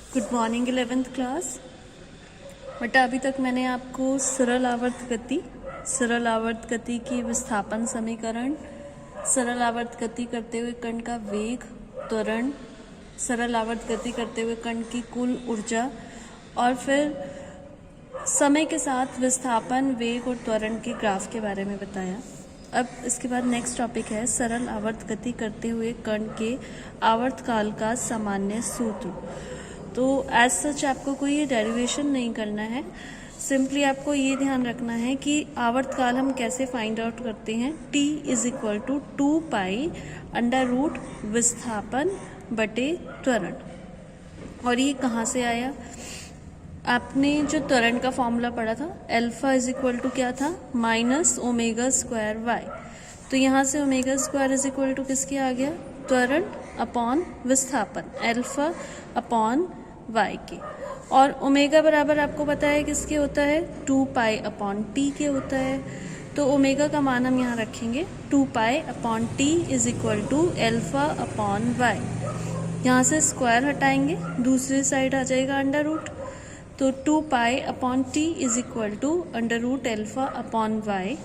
Good morning 11th class. बेटा अभी तक मैंने आपको सरल आवर्त गति की विस्थापन समीकरण, सरल आवर्त गति करते हुए कण का वेग, त्वरण, सरल आवर्त गति करते हुए कण की कुल ऊर्जा और फिर समय के साथ विस्थापन, वेग और त्वरण के ग्राफ के बारे में बताया। अब इसके बाद नेक्स्ट टॉपिक है सरल आवर्त गति करते हुए कण के आवर्तकाल का सामान्य सूत्र। तो एज सच आपको कोई डेरिवेशन नहीं करना है, सिंपली आपको ये ध्यान रखना है कि आवर्तकाल हम कैसे फाइंड आउट करते हैं। t is equal to 2 under root विस्थापन बटे त्वरण। और ये कहाँ से आया? आपने जो त्वरण का फॉर्मूला पढ़ा था, अल्फा इज इक्वल टू क्या था? Minus omega square Y. तो यहाँ से omega square is equal to किसके आ गया? त्वरण अपॉन विस्थापन, अल्फा अपॉन वाई के। और ओमेगा बराबर आपको पता है किसके होता है? 2 अपॉन टी के होता है। तो ओमेगा का मान हम यहाँ रखेंगे 2 upon T is equal to alpha upon Y. यहाँ से स्क्वायर हटाएंगे, दूसरी साइड आ जाएगा अंडर रूट। तो 2 upon T is equal to under root alpha upon Y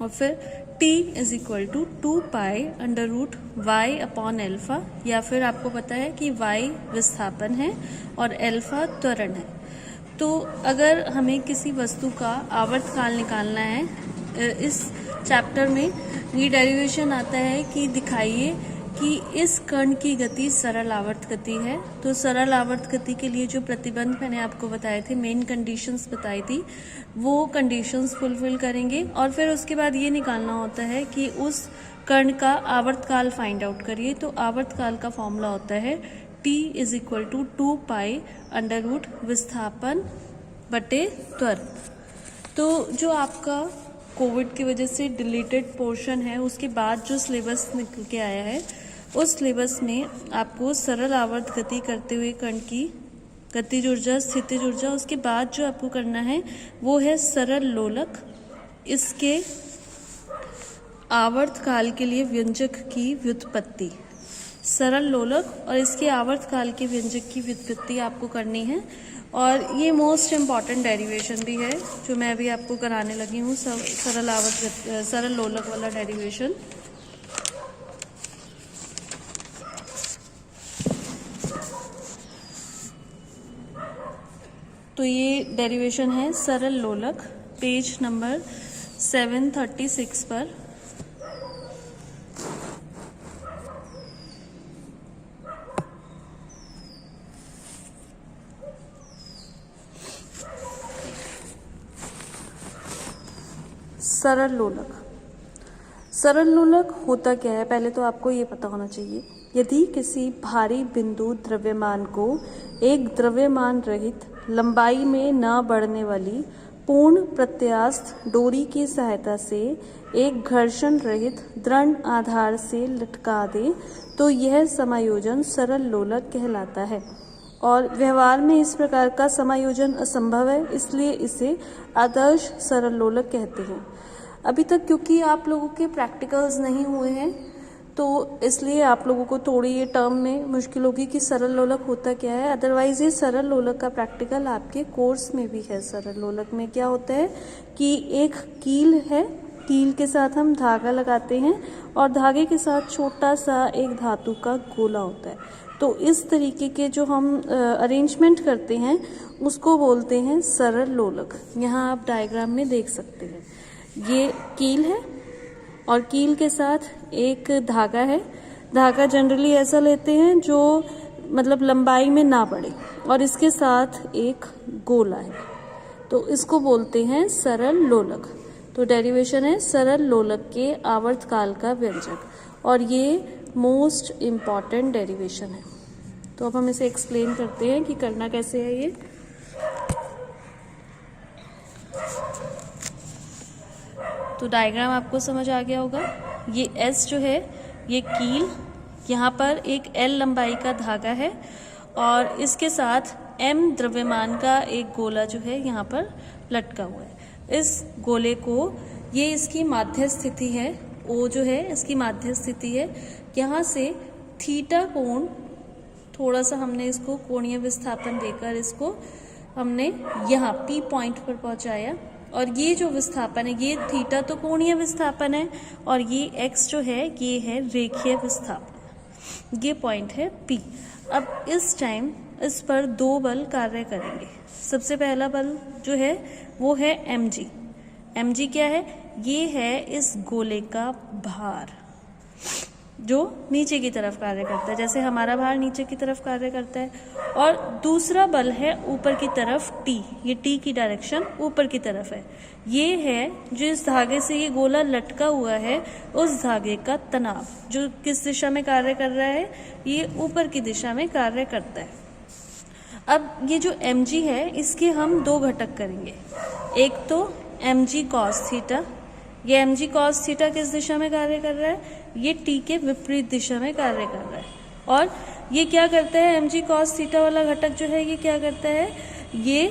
और फिर t is equal to 2 under root Y upon alpha, या फिर आपको पता है कि y विस्थापन है और अल्फा त्वरण है। तो अगर हमें किसी वस्तु का आवर्तकाल निकालना है, इस चैप्टर में ये डेरिवेशन आता है कि दिखाइए कि इस कण की गति सरल आवर्त गति है। तो सरल आवर्त गति के लिए जो प्रतिबंध मैंने आपको बताए थे, मेन कंडीशंस बताई थी, वो कंडीशंस फुलफिल करेंगे और फिर उसके बाद ये निकालना होता है कि उस कण का आवर्तकाल फाइंड आउट करिए। तो आवर्तकाल का फॉर्मूला होता है t is equal to 2 under root विस्थापन बटे त्वरण। तो जो आपका कोविड की वजह से डिलीटेड पोर्शन है, उसके बाद जो सिलेबस निकल के आया है, उस सिलेबस में आपको सरल आवर्त गति करते हुए कण की गतिज ऊर्जा, स्थितिज ऊर्जा, उसके बाद जो आपको करना है वो है सरल लोलक, इसके आवर्तकाल के लिए व्यंजक की व्युत्पत्ति। सरल लोलक और इसके आवर्तकाल के व्यंजक की व्युत्पत्ति आपको करनी है और ये मोस्ट इम्पॉर्टेंट डेरिवेशन भी है जो मैं अभी आपको कराने लगी हूँ, सरल लोलक वाला डेरिवेशन। तो ये डेरिवेशन है सरल लोलक, पेज नंबर 736 पर। सरल लोलक होता क्या है, पहले तो आपको ये पता होना चाहिए। यदि किसी भारी बिंदु द्रव्यमान को एक द्रव्यमान रहित, लंबाई में न बढ़ने वाली पूर्ण प्रत्यास्थ डोरी की सहायता से एक घर्षण रहित दृढ़ आधार से लटका दे, तो यह समायोजन सरल लोलक कहलाता है। और व्यवहार में इस प्रकार का समायोजन असंभव है, इसलिए इसे आदर्श सरल लोलक कहते हैं। अभी तक क्योंकि आप लोगों के प्रैक्टिकल्स नहीं हुए हैं, तो इसलिए आप लोगों को थोड़ी ये टर्म में मुश्किल होगी कि सरल लोलक होता क्या है। अदरवाइज ये सरल लोलक का प्रैक्टिकल आपके कोर्स में भी है। सरल लोलक में क्या होता है कि एक कील है, कील के साथ हम धागा लगाते हैं और धागे के साथ छोटा सा एक धातु का गोला होता है। तो इस तरीके के जो हम अरेंजमेंट करते हैं उसको बोलते हैं सरल लोलक। यहाँ आप डायग्राम में देख सकते हैं, ये कील है और कील के साथ एक धागा है। धागा जनरली ऐसा लेते हैं जो मतलब लंबाई में ना बढ़े, और इसके साथ एक गोला है, तो इसको बोलते हैं सरल लोलक। तो डेरिवेशन है सरल लोलक के आवर्तकाल का व्यंजक, और ये मोस्ट इम्पॉर्टेंट डेरिवेशन है। तो अब हम इसे एक्सप्लेन करते हैं कि करना कैसे है ये। तो डायग्राम आपको समझ आ गया होगा। ये S जो है ये कील, यहाँ पर एक L लंबाई का धागा है और इसके साथ M द्रव्यमान का एक गोला जो है यहाँ पर लटका हुआ है। इस गोले को, ये इसकी माध्य स्थिति है, O जो है इसकी माध्य स्थिति है। यहाँ से थीटा कोण थोड़ा सा हमने इसको कोणीय विस्थापन देकर इसको हमने यहाँ P पॉइंट पर पहुंचाया, और ये जो विस्थापन है, ये थीटा तो कोणीय विस्थापन है और ये x जो है ये है रेखीय विस्थापन, ये पॉइंट है P। अब इस टाइम इस पर दो बल कार्य करेंगे। सबसे पहला बल जो है वो है mg। mg क्या है? ये है इस गोले का भार जो नीचे की तरफ कार्य करता है, जैसे हमारा भार नीचे की तरफ कार्य करता है। और दूसरा बल है ऊपर की तरफ T, ये T की डायरेक्शन ऊपर की तरफ है। ये है जो इस धागे से ये गोला लटका हुआ है, उस धागे का तनाव जो किस दिशा में कार्य कर रहा है, ये ऊपर की दिशा में कार्य करता है। अब ये जो mg है इसके हम दो घटक करेंगे। एक तो mg cos थीटा, ये mg cos थीटा किस दिशा में कार्य कर रहा है? ये T के विपरीत दिशा में कार्य कर रहा है। और ये क्या करता है? mg cos थीटा वाला घटक जो है ये क्या करता है? ये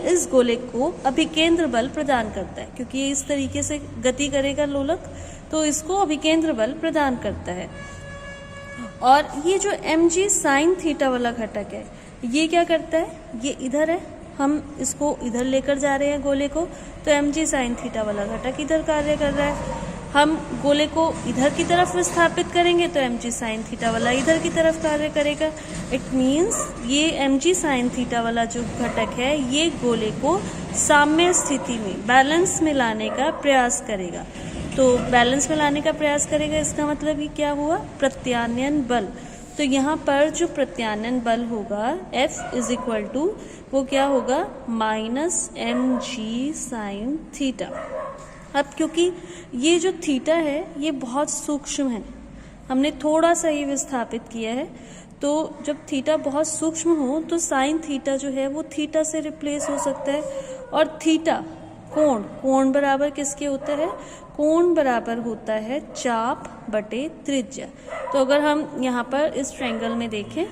इस गोले को अभिकेंद्र बल प्रदान करता है, क्योंकि ये इस तरीके से गति करेगा लोलक, तो इसको अभिकेंद्र बल प्रदान करता है। और ये जो mg sin थीटा वाला घटक है ये क्या करता है? ये इधर है, हम इसको इधर लेकर जा रहे हैं गोले को, तो mg sin थीटा वाला घटक इधर कार्य कर रहा है। हम गोले को इधर की तरफ विस्थापित करेंगे तो mg sin थीटा वाला इधर की तरफ कार्य करेगा। इट मीन्स ये mg sin थीटा वाला जो घटक है ये गोले को साम्य स्थिति में, बैलेंस में लाने का प्रयास करेगा। तो बैलेंस में लाने का प्रयास करेगा, इसका मतलब ये क्या हुआ? प्रत्यानयन बल। तो यहाँ पर जो प्रत्यानयन बल होगा F इज इक्वल टू वो क्या होगा? -mg sin theta. अब क्योंकि ये जो थीटा है ये बहुत सूक्ष्म है, हमने थोड़ा सा ये विस्थापित किया है, तो जब थीटा बहुत सूक्ष्म हो तो साइन थीटा जो है वो थीटा से रिप्लेस हो सकता है। और थीटा कोण बराबर किसके होता है? कोण बराबर होता है चाप बटे त्रिज्या। तो अगर हम यहाँ पर इस ट्रायंगल में देखें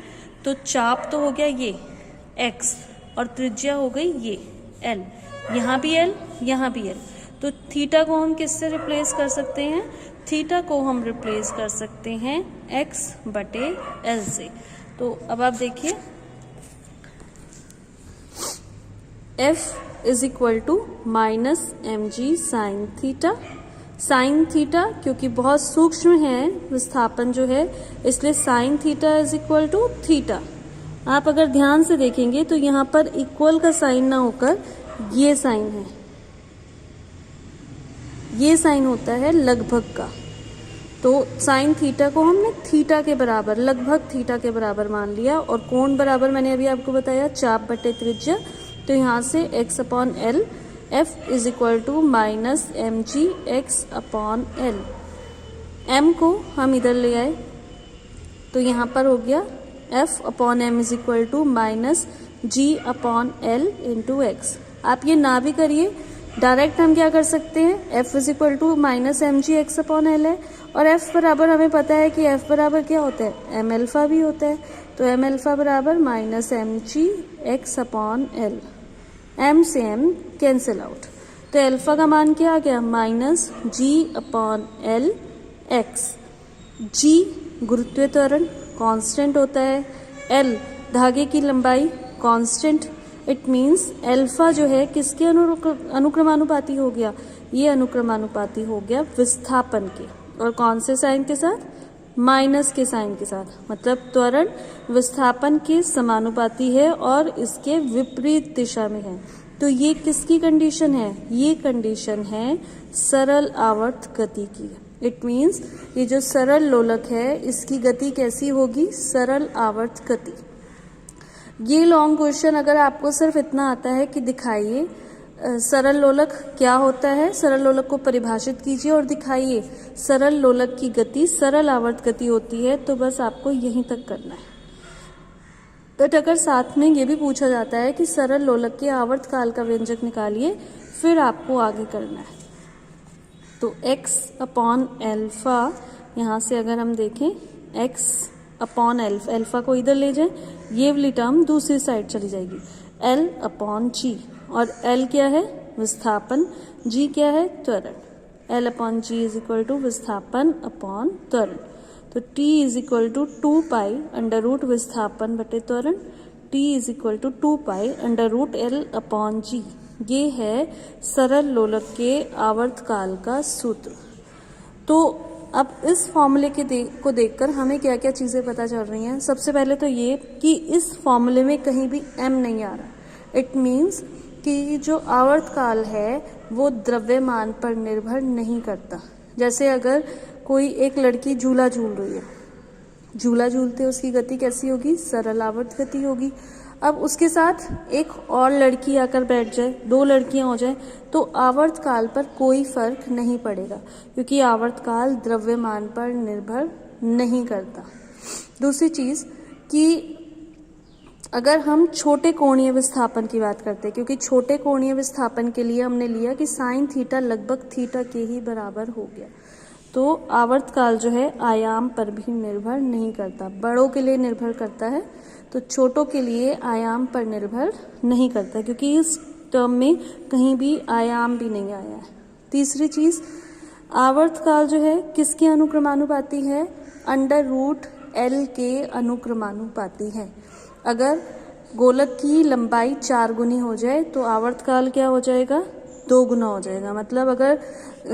तो चाप तो हो गया ये x और त्रिज्या हो गई ये l, यहाँ भी l, यहाँ भी l। तो थीटा को हम किससे रिप्लेस कर सकते हैं? थीटा को हम रिप्लेस कर सकते हैं x बटे l से। तो अब आप देखिए F is equal to -mg sin theta. Sine theta क्योंकि बहुत सूक्ष्म है विस्थापन जो है, इसलिए sine theta is equal to theta. आप अगर ध्यान से देखेंगे तो यहाँ पर इक्वल का साइन ना होकर ये साइन है, ये साइन होता है लगभग का। तो साइन थीटा को हमने थीटा के बराबर, लगभग थीटा के बराबर मान लिया। और कोण बराबर मैंने अभी आपको बताया चाप बटे त्रिज्या। तो यहाँ से x upon L, F is equal to -mg x upon L. m को हम इधर ले आए तो यहाँ पर हो गया F upon m is equal to -g upon L into X. आप ये ना भी करिए, डायरेक्ट हम क्या कर सकते हैं? F is equal to -mg x upon L है, और F बराबर हमें पता है कि F बराबर क्या होता है? m अल्फा भी होता है। तो m अल्फा बराबर -mg x upon L. m से m कैंसिल आउट, तो अल्फा का मान क्या आ गया? -g upon L x। g गुरुत्वीय त्वरण कांस्टेंट होता है, l धागे की लंबाई कांस्टेंट। इट मीन्स अल्फा जो है किसके अनुक्रमानुपाती हो गया? ये अनुक्रमानुपाती हो गया विस्थापन के, और कौन से साइन के साथ? माइनस के साइन के साथ। मतलब त्वरण विस्थापन के समानुपाती है और इसके विपरीत दिशा में है। तो ये किसकी कंडीशन है? ये कंडीशन है सरल आवर्त गति की। इट मीन्स ये जो सरल लोलक है इसकी गति कैसी होगी? सरल आवर्त गति। ये लॉन्ग क्वेश्चन अगर आपको सिर्फ इतना आता है कि दिखाइए सरल लोलक क्या होता है, सरल लोलक को परिभाषित कीजिए और दिखाइए सरल लोलक की गति सरल आवर्त गति होती है, तो बस आपको यहीं तक करना है। बट अगर साथ में ये भी पूछा जाता है कि सरल लोलक के आवर्त काल का व्यंजक निकालिए, फिर आपको आगे करना है। तो x अपॉन एल्फा, यहाँ से अगर हम देखें x अपॉन एल्फा, एल्फा को इधर ले जाएं, ये वाली टर्म दूसरी साइड चली जाएगी। l अपॉन जी, और l क्या है? विस्थापन। g क्या है? त्वरण। l upon g is equal to विस्थापन अपॉन त्वरण। तो t is equal to 2 pi under root विस्थापन बटे त्वरण, t is equal to 2 pi under root l upon g. ये है सरल लोलक के आवर्तकाल का सूत्र। तो अब इस फॉर्मूले को देखकर हमें क्या क्या चीज़ें पता चल रही हैं। सबसे पहले तो ये कि इस फॉर्मूले में कहीं भी m नहीं आ रहा। इट मीन्स कि जो आवर्तकाल है वो द्रव्यमान पर निर्भर नहीं करता। जैसे अगर कोई एक लड़की झूला झूल रही है, झूला झूलते उसकी गति कैसी होगी, सरल आवर्त गति होगी। अब उसके साथ एक और लड़की आकर बैठ जाए, 2 लड़कियां हो जाए, तो आवर्तकाल पर कोई फर्क नहीं पड़ेगा, क्योंकि आवर्तकाल द्रव्यमान पर निर्भर नहीं करता। दूसरी चीज कि अगर हम छोटे कोणीय विस्थापन की बात करते हैं, क्योंकि छोटे कोणीय विस्थापन के लिए हमने लिया कि साइन थीटा लगभग थीटा के ही बराबर हो गया, तो आवर्तकाल जो है आयाम पर भी निर्भर नहीं करता। बड़ों के लिए निर्भर करता है, तो छोटों के लिए आयाम पर निर्भर नहीं करता, क्योंकि इस टर्म में कहीं भी आयाम भी नहीं आया है। तीसरी चीज, आवर्तकाल जो है किसके अनुक्रमानुपाती है, अंडर रूट एल के अनुक्रमानुपाती है। अगर गोलक की लंबाई 4 गुनी हो जाए तो आवर्तकाल क्या हो जाएगा, 2 गुना हो जाएगा। मतलब अगर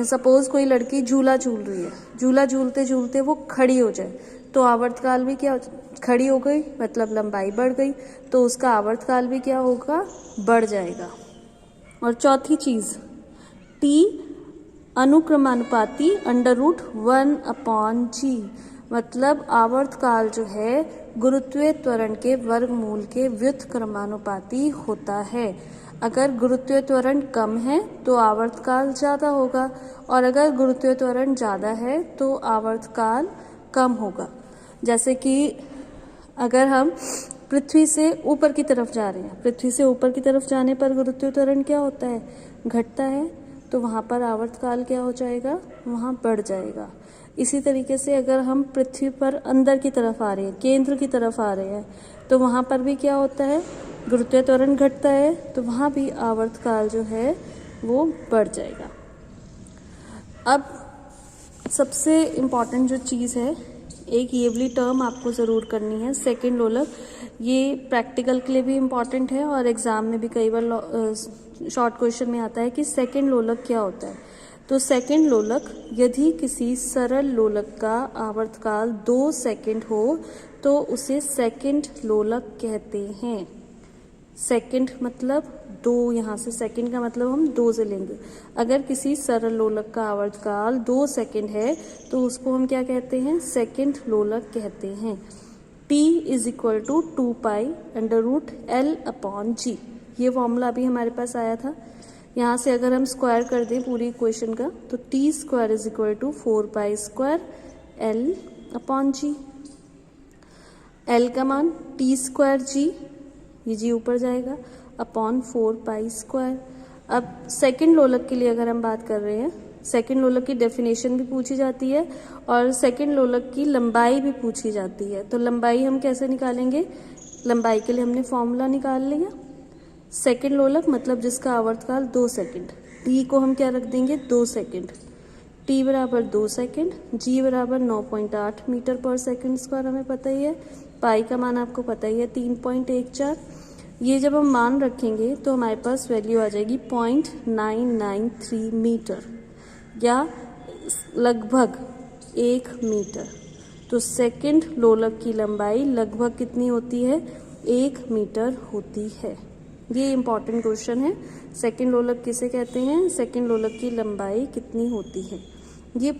सपोज कोई लड़की झूला झूल रही है, झूला झूलते झूलते वो खड़ी हो जाए, तो आवर्तकाल भी क्या, खड़ी हो गई मतलब लंबाई बढ़ गई, तो उसका आवर्तकाल भी क्या होगा, बढ़ जाएगा। और चौथी चीज, t अनुक्रमानुपाती अंडर रूट 1 अपॉन जी, मतलब आवर्तकाल जो है गुरुत्वीय त्वरण के वर्गमूल के व्युत्क्रमानुपाती होता है। अगर गुरुत्वीय त्वरण कम है तो आवर्तकाल ज़्यादा होगा, और अगर गुरुत्वीय त्वरण ज़्यादा है तो आवर्तकाल कम होगा। जैसे कि अगर हम पृथ्वी से ऊपर की तरफ जा रहे हैं, पृथ्वी से ऊपर की तरफ जाने पर गुरुत्वीय त्वरण क्या होता है, घटता है, तो वहाँ पर आवर्तकाल क्या हो जाएगा, वहाँ बढ़ जाएगा। इसी तरीके से अगर हम पृथ्वी पर अंदर की तरफ आ रहे हैं, केंद्र की तरफ आ रहे हैं, तो वहाँ पर भी क्या होता है, गुरुत्वीय त्वरण घटता है, तो वहाँ भी आवर्तकाल जो है वो बढ़ जाएगा। अब सबसे इम्पॉर्टेंट जो चीज़ है, एक ये वाली टर्म आपको ज़रूर करनी है, सेकंड लोलक। ये प्रैक्टिकल के लिए भी इम्पॉर्टेंट है और एग्जाम में भी कई बार शॉर्ट क्वेश्चन में आता है कि सेकंड लोलक क्या होता है। तो सेकंड लोलक, यदि किसी सरल लोलक का आवर्तकाल 2 सेकंड हो तो उसे सेकंड लोलक कहते हैं। सेकंड मतलब 2, यहाँ से सेकंड का मतलब हम 2 से लेंगे। अगर किसी सरल लोलक का आवर्तकाल 2 सेकंड है तो उसको हम क्या कहते हैं, सेकंड लोलक कहते हैं। t is equal to 2 pi under root l upon g, ये फॉर्मूला अभी हमारे पास आया था। यहाँ से अगर हम स्क्वायर कर दें पूरी इक्वेशन का, तो T square is equal to 4 pi square L upon G. L का मान टी स्क्वायर जी, ये जी ऊपर जाएगा, अपॉन 4 पाई स्क्वायर। अब सेकंड लोलक के लिए अगर हम बात कर रहे हैं, सेकंड लोलक की डेफिनेशन भी पूछी जाती है और सेकंड लोलक की लंबाई भी पूछी जाती है। तो लंबाई हम कैसे निकालेंगे, लंबाई के लिए हमने फॉर्मूला निकाल लिया। सेकंड लोलक मतलब जिसका आवर्तकाल 2 सेकंड, टी को हम क्या रख देंगे, 2 सेकंड, टी बराबर 2 सेकंड, जी बराबर 9.8 मीटर पर सेकंड स्क्वायर, हमें पता ही है। पाई का मान आपको पता ही है 3.14। ये जब हम मान रखेंगे तो हमारे पास वैल्यू आ जाएगी 0.993 मीटर या लगभग 1 मीटर। तो सेकंड लोलक की लंबाई लगभग कितनी होती है, 1 मीटर होती है। ये इंपॉर्टेंट क्वेश्चन है, सेकंड लोलक किसे कहते हैं, सेकंड लोलक की लंबाई कितनी होती है। ये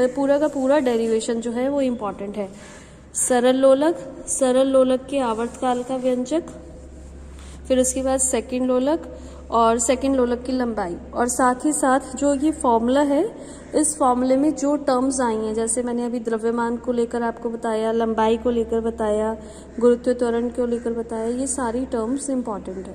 पूरा का पूरा डेरिवेशन जो है वो इम्पॉर्टेंट है। सरल लोलक, सरल लोलक के आवर्तकाल का व्यंजक, फिर उसके बाद सेकंड लोलक और सेकंड लोलक की लंबाई, और साथ ही साथ जो ये फॉर्मूला है, इस फॉर्मूले में जो टर्म्स आई हैं, जैसे मैंने अभी द्रव्यमान को लेकर आपको बताया, लंबाई को लेकर बताया, गुरुत्व त्वरण को लेकर बताया, ये सारी टर्म्स इम्पॉर्टेंट है।